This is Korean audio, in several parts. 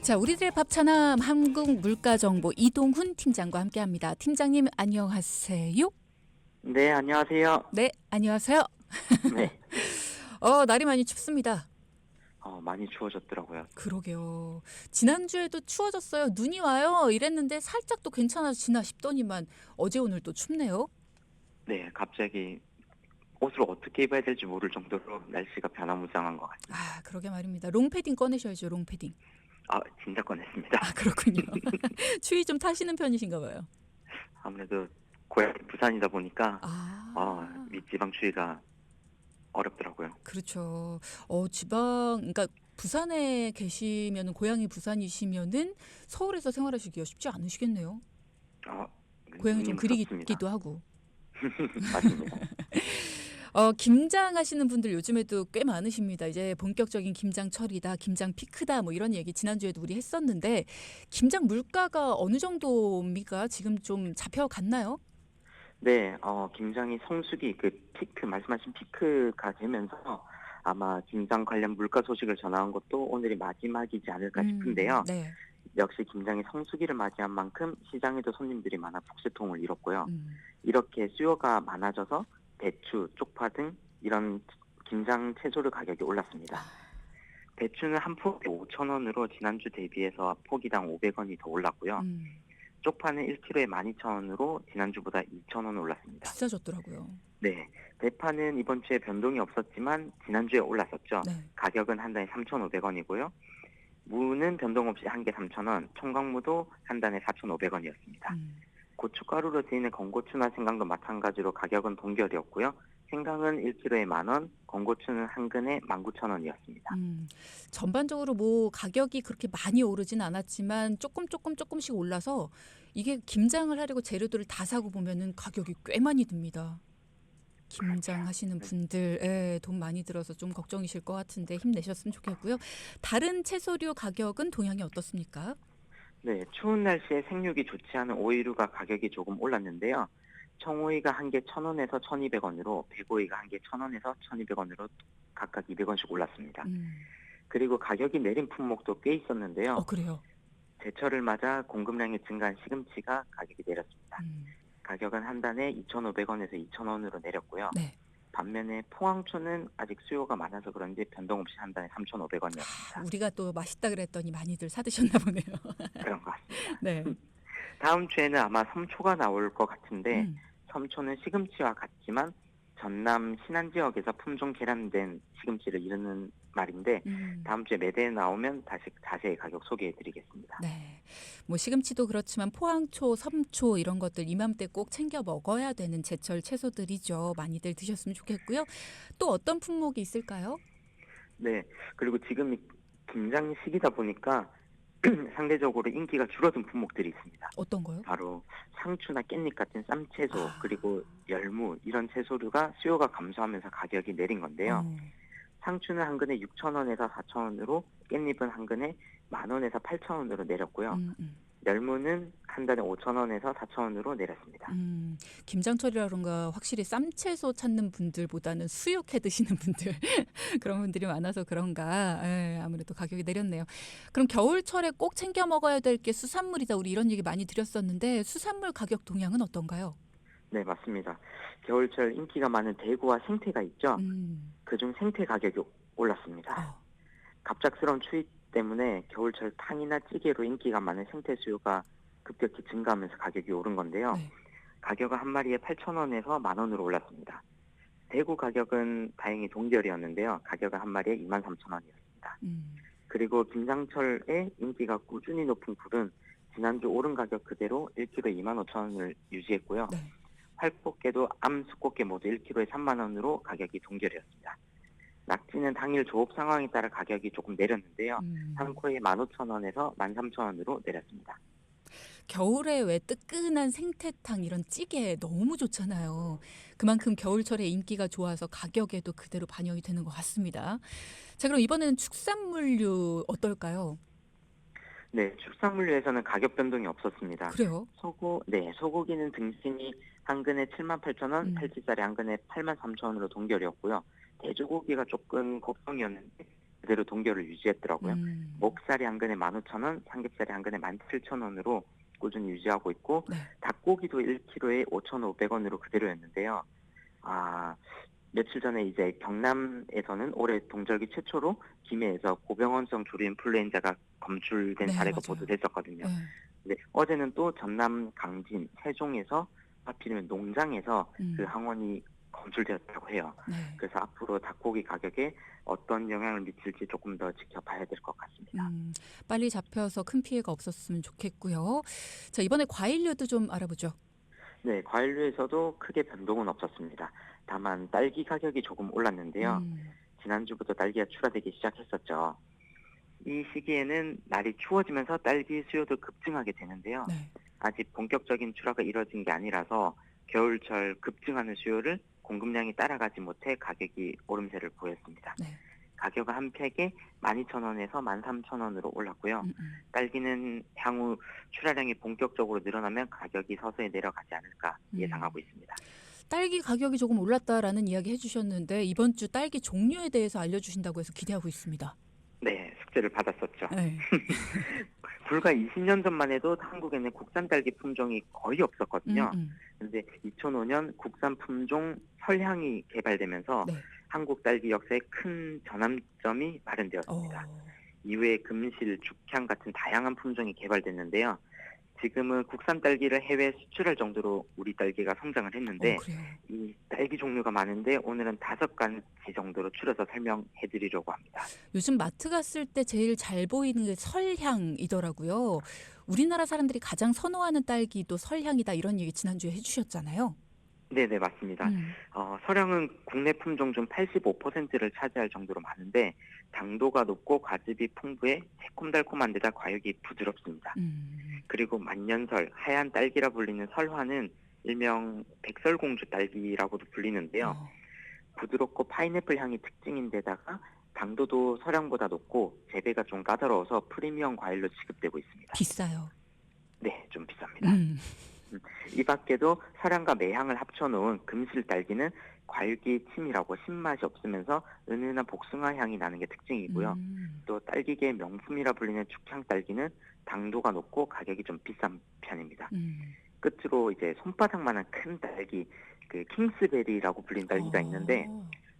자, 우리들의 밥차남 한국물가정보 이동훈 팀장과 함께합니다. 팀장님 안녕하세요. 네, 안녕하세요. 네, 안녕하세요. 네. 날이 많이 춥습니다. 많이 추워졌더라고요. 그러게요. 지난주에도 추워졌어요. 눈이 와요. 이랬는데 살짝 또 괜찮아지나 싶더니만 어제 오늘 또 춥네요. 네, 갑자기 옷을 어떻게 입어야 될지 모를 정도로 날씨가 변화무쌍한 것 같습니다. 그러게 말입니다. 롱패딩 꺼내셔야죠. 롱패딩. 진짜 꺼냈습니다. 그렇군요. 추위 좀 타시는 편이신가 봐요. 아무래도 고향이 부산이다 보니까 아, 윗지방 추위가 어렵더라고요. 그렇죠. 그러니까 부산에 계시면은 고향이 부산이시면은 서울에서 생활하시기가 쉽지 않으시겠네요. 고향이 좀 눈이 무섭습니다. 그리기도 하고. 맞습니다. 김장 하시는 분들 요즘에도 꽤 많으십니다. 이제 본격적인 김장철이다, 김장 피크다, 뭐 이런 얘기 지난주에도 우리 했었는데, 김장 물가가 어느 정도입니까? 지금 좀 잡혀갔나요? 네, 김장이 성수기 말씀하신 피크가 되면서 아마 김장 관련 물가 소식을 전한 것도 오늘이 마지막이지 않을까 싶은데요. 네. 역시 김장이 성수기를 맞이한 만큼 시장에도 손님들이 많아 북새통을 이뤘고요. 음. 이렇게 수요가 많아져서 배추, 쪽파 등 이런 김장 채소류 가격이 올랐습니다. 배추는 한 포기에 5,000원으로 지난주 대비해서 포기당 500원이 더 올랐고요. 쪽파는 1kg에 12,000원으로 지난주보다 2,000원 올랐습니다. 비싸졌더라고요. 네, 대파는 이번 주에 변동이 없었지만 지난주에 올랐었죠. 네. 가격은 한 단에 3,500원이고요. 무는 변동 없이 한 개 3,000원, 청광무도 한 단에 4,500원이었습니다. 고춧가루로 쓰이는 건고추나 생강도 마찬가지로 가격은 동결이었고요. 생강은 1kg에 10,000원, 건고추는 한 근에 19,000원이었습니다. 전반적으로 뭐 가격이 그렇게 많이 오르진 않았지만 조금씩 올라서 이게 김장을 하려고 재료들을 다 사고 보면은 가격이 꽤 많이 듭니다. 김장 하시는 분들 돈 많이 들어서 좀 걱정이실 것 같은데 힘내셨으면 좋겠고요. 다른 채소류 가격은 동향이 어떻습니까? 네, 추운 날씨에 생육이 좋지 않은 오이류가 가격이 조금 올랐는데요. 청오이가 한 개 1,000원에서 1,200원으로, 백오이가 한 개 1,000원에서 1,200원으로 각각 200원씩 올랐습니다. 그리고 가격이 내린 품목도 꽤 있었는데요. 그래요? 제철을 맞아 공급량이 증가한 시금치가 가격이 내렸습니다. 가격은 한 단에 2,500원에서 2,000원으로 내렸고요. 네. 반면에 포항초는 아직 수요가 많아서 그런지 변동 없이 한 단에 3,500원이었습니다. 우리가 또 맛있다 그랬더니 많이들 사드셨나 보네요. 그런 것 같습니다. 네. 다음 주에는 아마 섬초가 나올 것 같은데 섬초는 시금치와 같지만 전남 신안 지역에서 품종 개량된 시금치를 이르는 말인데 다음 주에 매대에 나오면 다시 자세히 가격 소개해드리겠습니다. 네, 뭐 시금치도 그렇지만 포항초, 섬초 이런 것들 이맘때 꼭 챙겨 먹어야 되는 제철 채소들이죠. 많이들 드셨으면 좋겠고요. 또 어떤 품목이 있을까요? 네, 그리고 지금 김장 시기다 보니까 상대적으로 인기가 줄어든 품목들이 있습니다. 어떤 거요? 바로 상추나 깻잎 같은 쌈채소 그리고 열무 이런 채소류가 수요가 감소하면서 가격이 내린 건데요. 상추는 한 근에 6,000원에서 4,000원으로 깻잎은 한 근에 10,000원에서 8,000원으로 내렸고요. 열무는 한 단에 5,000원에서 4,000원으로 내렸습니다. 김장철이라 그런가 확실히 쌈채소 찾는 분들보다는 수육해 드시는 분들 그런 분들이 많아서 그런가 아무래도 가격이 내렸네요. 그럼 겨울철에 꼭 챙겨 먹어야 될 게 수산물이다. 우리 이런 얘기 많이 드렸었는데 수산물 가격 동향은 어떤가요? 네, 맞습니다. 겨울철 인기가 많은 대구와 생태가 있죠. 그중 생태 가격이 올랐습니다. 갑작스러운 추위 때문에 겨울철 탕이나 찌개로 인기가 많은 생태 수요가 급격히 증가하면서 가격이 오른 건데요. 네. 가격은 한 마리에 8,000원에서 10,000원으로 올랐습니다. 대구 가격은 다행히 동결이었는데요. 가격은 한 마리에 23,000원이었습니다. 그리고 김장철에 인기가 꾸준히 높은 굴은 지난주 오른 가격 그대로 1kg에 25,000원을 유지했고요. 네. 활꽃게도 암, 숫꽃게 모두 1kg에 30,000원으로 가격이 동결이었습니다. 낙지는 당일 조업 상황에 따라 가격이 조금 내렸는데요. 한 코에 15,000원에서 13,000원으로 내렸습니다. 겨울에 왜 뜨끈한 생태탕 이런 찌개 너무 좋잖아요. 그만큼 겨울철에 인기가 좋아서 가격에도 그대로 반영이 되는 것 같습니다. 자, 그럼 이번에는 축산물류 어떨까요? 네, 축산물류에서는 가격 변동이 없었습니다. 그래요? 소고기는 등심이 한 근에 78,000원, 팔찌살이 한 근에 83,000원으로 동결이었고요. 돼지고기가 조금 걱정이었는데 그대로 동결을 유지했더라고요. 음. 목살이 한 근에 15,000원, 삼겹살이 한 근에 17,000원으로 꾸준히 유지하고 있고 네. 닭고기도 1kg에 5,500원으로 그대로였는데요. 아, 며칠 전에 이제 경남에서는 올해 동절기 최초로 김해에서 고병원성 조류 인플루엔자가 검출된 네, 사례가 맞아요. 보도됐었거든요. 네. 근데 어제는 또 전남 강진, 세종에서 하필이면 농장에서 그 음. 항원이 검출되었다고 해요. 네. 그래서 앞으로 닭고기 가격에 어떤 영향을 미칠지 조금 더 지켜봐야 될 것 같습니다. 빨리 잡혀서 큰 피해가 없었으면 좋겠고요. 자, 이번에 과일류도 좀 알아보죠. 네, 과일류에서도 크게 변동은 없었습니다. 다만 딸기 가격이 조금 올랐는데요. 음. 지난주부터 딸기가 출하되기 시작했었죠. 이 시기에는 날이 추워지면서 딸기 수요도 급증하게 되는데요. 네. 아직 본격적인 출하가 이뤄진 게 아니라서 겨울철 급증하는 수요를 공급량이 따라가지 못해 가격이 오름세를 보였습니다. 네. 가격은 한 팩에 12,000원에서 13,000원으로 올랐고요. 딸기는 향후 출하량이 본격적으로 늘어나면 가격이 서서히 내려가지 않을까 예상하고 있습니다. 딸기 가격이 조금 올랐다라는 이야기 해주셨는데 이번 주 딸기 종류에 대해서 알려주신다고 해서 기대하고 있습니다. 네, 숙제를 받았었죠. 네. 불과 20년 전만 해도 한국에는 국산 딸기 품종이 거의 없었거든요. 그런데 2005년 국산 품종 설향이 개발되면서 네. 한국 딸기 역사에 큰 전환점이 마련되었습니다. 이후에 금실, 죽향 같은 다양한 품종이 개발됐는데요. 지금은 국산 딸기를 해외에 수출할 정도로 우리 딸기가 성장을 했는데 그래요. 이 딸기 종류가 많은데 오늘은 5가지 정도로 추려서 설명해드리려고 합니다. 요즘 마트 갔을 때 제일 잘 보이는 게 설향이더라고요. 우리나라 사람들이 가장 선호하는 딸기도 설향이다 이런 얘기 지난주에 해주셨잖아요. 네네, 맞습니다. 설향은 국내 품종 중 85%를 차지할 정도로 많은데 당도가 높고 과즙이 풍부해 새콤달콤한 데다 과육이 부드럽습니다. 그리고 만년설, 하얀 딸기라 불리는 설화는 일명 백설공주 딸기라고도 불리는데요. 부드럽고 파인애플 향이 특징인데다가 당도도 설향보다 높고 재배가 좀 까다로워서 프리미엄 과일로 취급되고 있습니다. 비싸요. 네, 좀 비쌉니다. 이 밖에도 설향과 매향을 합쳐놓은 금실 딸기는 과육이 치밀하고 신맛이 없으면서 은은한 복숭아 향이 나는 게 특징이고요. 또 딸기계의 명품이라 불리는 죽향 딸기는 당도가 높고 가격이 좀 비싼 편입니다. 끝으로 이제 손바닥만한 큰 딸기, 그 킹스베리라고 불린 딸기가 있는데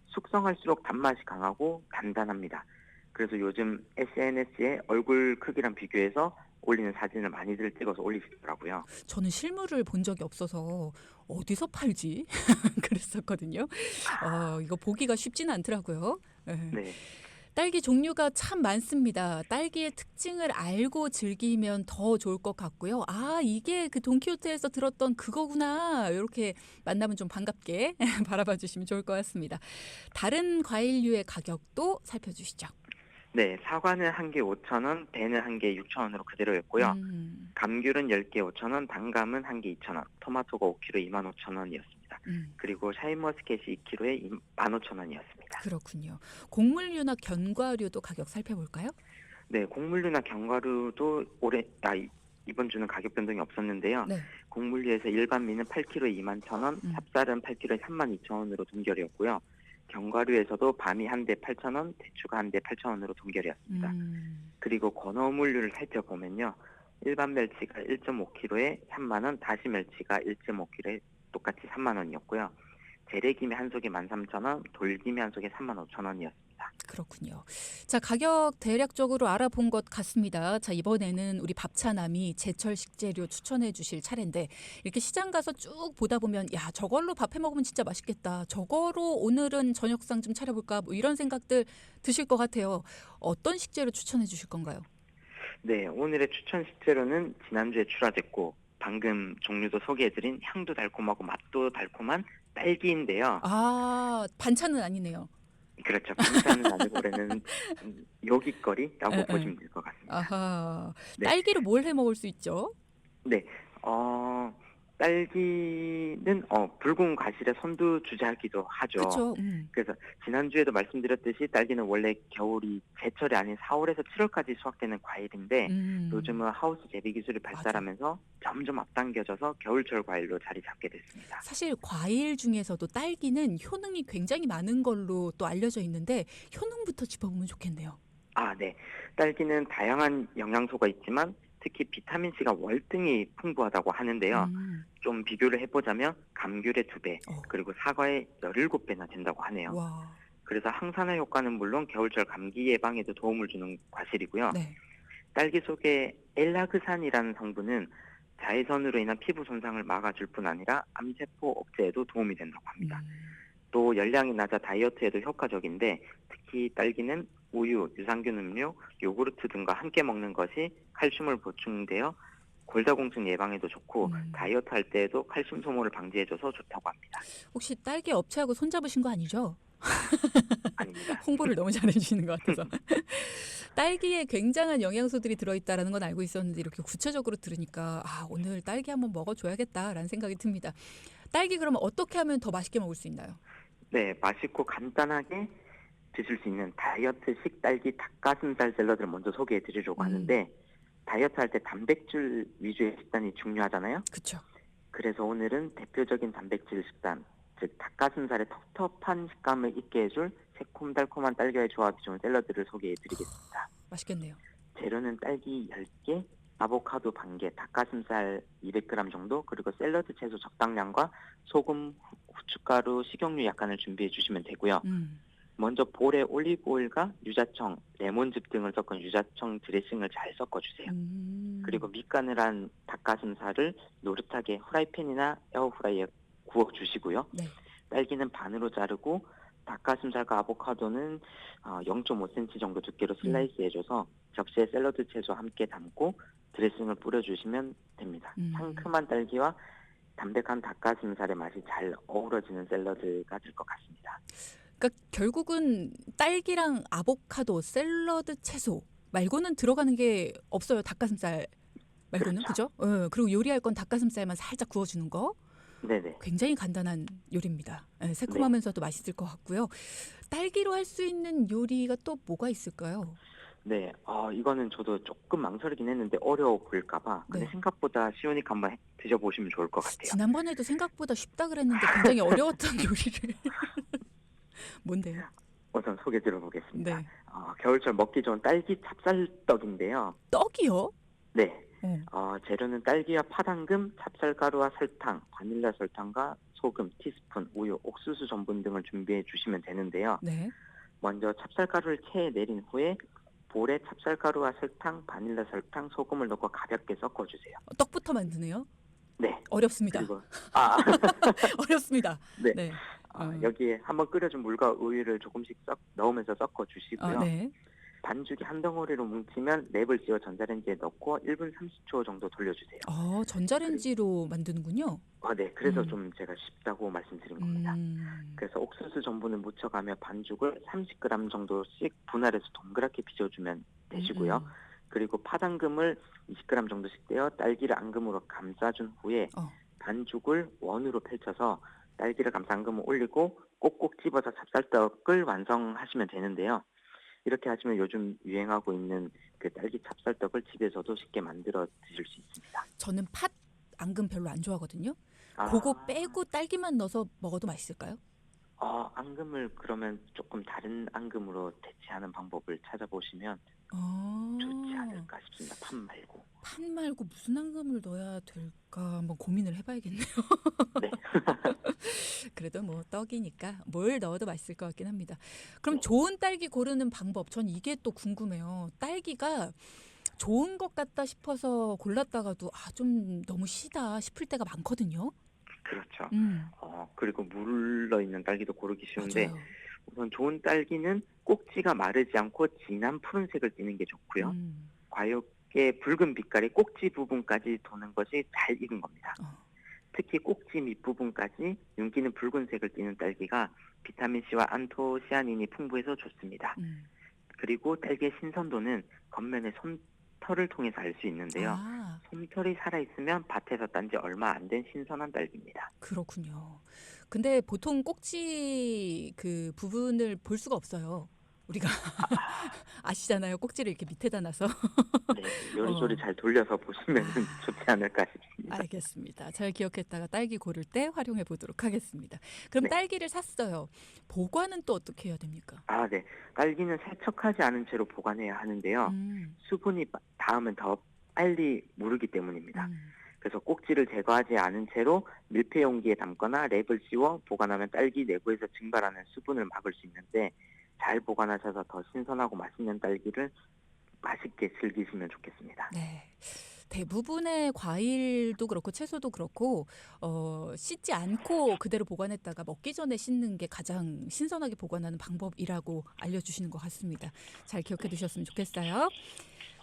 숙성할수록 단맛이 강하고 단단합니다. 그래서 요즘 SNS에 얼굴 크기랑 비교해서 올리는 사진을 많이들 찍어서 올리시더라고요. 저는 실물을 본 적이 없어서 어디서 팔지? 그랬었거든요. 이거 보기가 쉽지는 않더라고요. 네. 딸기 종류가 참 많습니다. 딸기의 특징을 알고 즐기면 더 좋을 것 같고요. 이게 그 돈키호테에서 들었던 그거구나. 이렇게 만나면 좀 반갑게 바라봐 주시면 좋을 것 같습니다. 다른 과일류의 가격도 살펴주시죠. 네, 사과는 한 개 5,000원, 배는 한 개 6,000원으로 그대로였고요. 감귤은 10개 5,000원, 단감은 한 개 2,000원, 토마토가 5kg 25,000원이었습니다. 그리고 샤인머스켓이 2kg에 15,000원이었습니다. 그렇군요. 곡물류나 견과류도 가격 살펴볼까요? 네, 곡물류나 견과류도 이번 주는 가격 변동이 없었는데요. 네. 곡물류에서 일반미는 8kg에 21,000원, 찹쌀은 8kg에 32,000원으로 동결이었고요. 견과류에서도 밤이 한 대 8,000원, 대추가 한 대 8,000원으로 동결이었습니다. 그리고 건어물류를 살펴보면요. 일반 멸치가 1.5kg에 3만원, 다시 멸치가 1.5kg에 똑같이 3만원이었고요. 재래김이 한 속에 13,000원, 돌김이 한 속에 35,000원이었습니다. 그렇군요. 자, 가격 대략적으로 알아본 것 같습니다. 자, 이번에는 우리 밥차남이 제철 식재료 추천해 주실 차례인데 이렇게 시장 가서 쭉 보다 보면 야, 저걸로 밥해 먹으면 진짜 맛있겠다. 저거로 오늘은 저녁상 좀 차려볼까? 뭐 이런 생각들 드실 것 같아요. 어떤 식재료 추천해 주실 건가요? 네, 오늘의 추천 식재료는 지난주에 출하됐고 방금 종류도 소개해드린 향도 달콤하고 맛도 달콤한 딸기인데요. 반찬은 아니네요. 그렇죠. 반찬은 아니고 올해는 요깃거리라고 보시면 될 것 같습니다. 아하. 네. 딸기로 뭘 해 먹을 수 있죠? 네, 딸기는 붉은 과실에 선두주자하기도 하죠. 그렇죠. 그래서 지난주에도 말씀드렸듯이 딸기는 원래 겨울이 제철이 아닌 4월에서 7월까지 수확되는 과일인데 요즘은 하우스 재배 기술이 발달하면서 점점 앞당겨져서 겨울철 과일로 자리 잡게 됐습니다. 사실 과일 중에서도 딸기는 효능이 굉장히 많은 걸로 또 알려져 있는데 효능부터 짚어보면 좋겠네요. 네. 딸기는 다양한 영양소가 있지만 특히 비타민C가 월등히 풍부하다고 하는데요. 음. 좀 비교를 해보자면 감귤의 2배, 어. 그리고 사과의 17배나 된다고 하네요. 와. 그래서 항산화 효과는 물론 겨울철 감기 예방에도 도움을 주는 과실이고요. 네. 딸기 속의 엘라그산이라는 성분은 자외선으로 인한 피부 손상을 막아줄 뿐 아니라 암세포 억제에도 도움이 된다고 합니다. 음. 또 열량이 낮아 다이어트에도 효과적인데 특히 딸기는 우유, 유산균 음료, 요구르트 등과 함께 먹는 것이 칼슘을 보충되어 골다공증 예방에도 좋고 음. 다이어트 할 때에도 칼슘 소모를 방지해줘서 좋다고 합니다. 혹시 딸기 업체하고 손잡으신 거 아니죠? 아닙니다. 홍보를 너무 잘해주시는 것 같아서. 딸기에 굉장한 영양소들이 들어있다라는 건 알고 있었는데 이렇게 구체적으로 들으니까 오늘 딸기 한번 먹어줘야겠다라는 생각이 듭니다. 딸기 그러면 어떻게 하면 더 맛있게 먹을 수 있나요? 네, 맛있고 간단하게 드실 수 있는 다이어트식 딸기 닭가슴살 샐러드를 먼저 소개해 드리려고 하는데 다이어트 할 때 단백질 위주의 식단이 중요하잖아요. 그렇죠. 그래서 오늘은 대표적인 단백질 식단, 즉 닭가슴살의 텁텁한 식감을 잊게 해줄 새콤달콤한 딸기와의 조합이 좋은 샐러드를 소개해 드리겠습니다. 맛있겠네요. 재료는 딸기 10개, 아보카도 반개, 닭가슴살 200g 정도, 그리고 샐러드 채소 적당량과 소금, 후춧가루, 식용유 약간을 준비해 주시면 되고요. 먼저 볼에 올리브 오일과 유자청, 레몬즙 등을 섞은 유자청 드레싱을 잘 섞어주세요. 그리고 밑간을 한 닭가슴살을 노릇하게 후라이팬이나 에어프라이어에 구워주시고요. 네. 딸기는 반으로 자르고 닭가슴살과 아보카도는 0.5cm 정도 두께로 슬라이스 해줘서 접시에 샐러드 채소와 함께 담고 드레싱을 뿌려주시면 됩니다. 상큼한 딸기와 담백한 닭가슴살의 맛이 잘 어우러지는 샐러드가 될 것 같습니다. 그러니까 결국은 딸기랑 아보카도, 샐러드 채소 말고는 들어가는 게 없어요. 닭가슴살 말고는. 그죠? 그리고 요리할 건 닭가슴살만 살짝 구워주는 거. 네네. 굉장히 간단한 요리입니다. 새콤하면서도 맛있을 것 같고요. 딸기로 할 수 있는 요리가 또 뭐가 있을까요? 네, 이거는 저도 조금 망설이긴 했는데 어려워 보일까봐. 근데 네. 생각보다 쉬우니까 한번 드셔보시면 좋을 것 같아요. 지난번에도 생각보다 쉽다 그랬는데 굉장히 어려웠던 요리를. 뭔데요? 우선 소개 드려보겠습니다. 네. 겨울철 먹기 좋은 딸기 찹쌀떡인데요. 떡이요? 네. 재료는 딸기와 파당금, 찹쌀가루와 설탕, 바닐라 설탕과 소금, 티스푼, 우유, 옥수수 전분 등을 준비해 주시면 되는데요. 네. 먼저 찹쌀가루를 체에 내린 후에 볼에 찹쌀가루와 설탕, 바닐라 설탕, 소금을 넣고 가볍게 섞어주세요. 떡부터 만드네요. 네. 어렵습니다. 그리고 어렵습니다. 네. 네. 여기에 한번 끓여준 물과 우유를 조금씩 넣으면서 섞어주시고요. 네. 반죽이 한 덩어리로 뭉치면 랩을 씌워 전자레인지에 넣고 1분 30초 정도 돌려주세요. 전자레인지로 만드는군요. 네. 그래서 좀 제가 쉽다고 말씀드린 겁니다. 그래서 옥수수 전분을 묻혀가며 반죽을 30g 정도씩 분할해서 동그랗게 빚어주면 되시고요. 그리고 파당금을 20g 정도씩 떼어 딸기를 앙금으로 감싸준 후에 반죽을 원으로 펼쳐서 딸기를 감싼 앙금을 올리고 꼭꼭 집어서 찹쌀떡을 완성하시면 되는데요. 이렇게 하시면 요즘 유행하고 있는 그 딸기 찹쌀떡을 집에서도 쉽게 만들어 드실 수 있습니다. 저는 팥 앙금 별로 안 좋아하거든요. 그거 빼고 딸기만 넣어서 먹어도 맛있을까요? 앙금을 그러면 조금 다른 앙금으로 대체하는 방법을 찾아보시면 좋지 않을까 싶습니다. 팥 말고. 팥 말고 무슨 앙금을 넣어야 될까 한번 고민을 해봐야겠네요. 네. 그래도 뭐 떡이니까 뭘 넣어도 맛있을 것 같긴 합니다. 그럼 좋은 딸기 고르는 방법, 전 이게 또 궁금해요. 딸기가 좋은 것 같다 싶어서 골랐다가도 좀 너무 시다 싶을 때가 많거든요. 그렇죠. 그리고 물러 있는 딸기도 고르기 쉬운데 맞아요. 우선 좋은 딸기는 꼭지가 마르지 않고 진한 푸른색을 띠는 게 좋고요. 과육의 붉은 빛깔이 꼭지 부분까지 도는 것이 잘 익은 겁니다. 특히 꼭지 밑부분까지 윤기는 붉은색을 띠는 딸기가 비타민C와 안토시아닌이 풍부해서 좋습니다. 그리고 딸기의 신선도는 겉면의 솜털을 통해서 알 수 있는데요. 솜털이 살아있으면 밭에서 딴 지 얼마 안 된 신선한 딸기입니다. 그렇군요. 근데 보통 꼭지 그 부분을 볼 수가 없어요. 우리가 아시잖아요. 꼭지를 이렇게 밑에다 놔서. 네, 요리조리 잘 돌려서 보시면 좋지 않을까 싶습니다. 있습니다. 알겠습니다. 잘 기억했다가 딸기 고를 때 활용해 보도록 하겠습니다. 그럼 네. 딸기를 샀어요. 보관은 또 어떻게 해야 됩니까? 아, 네. 딸기는 세척하지 않은 채로 보관해야 하는데요. 음, 수분이 닿으면 더 빨리 무르기 때문입니다. 음. 그래서 꼭지를 제거하지 않은 채로 밀폐 용기에 담거나 랩을 씌워 보관하면 딸기 내부에서 증발하는 수분을 막을 수 있는데, 잘 보관하셔서 더 신선하고 맛있는 딸기를 맛있게 즐기시면 좋겠습니다. 네. 대부분의 과일도 그렇고 채소도 그렇고 씻지 않고 그대로 보관했다가 먹기 전에 씻는 게 가장 신선하게 보관하는 방법이라고 알려주시는 것 같습니다. 잘 기억해 두셨으면 좋겠어요.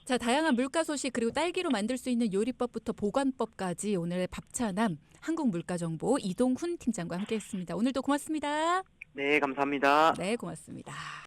자, 다양한 물가 소식 그리고 딸기로 만들 수 있는 요리법부터 보관법까지 오늘의 밥차남 한국물가정보 이동훈 팀장과 함께했습니다. 오늘도 고맙습니다. 네, 감사합니다. 네, 고맙습니다.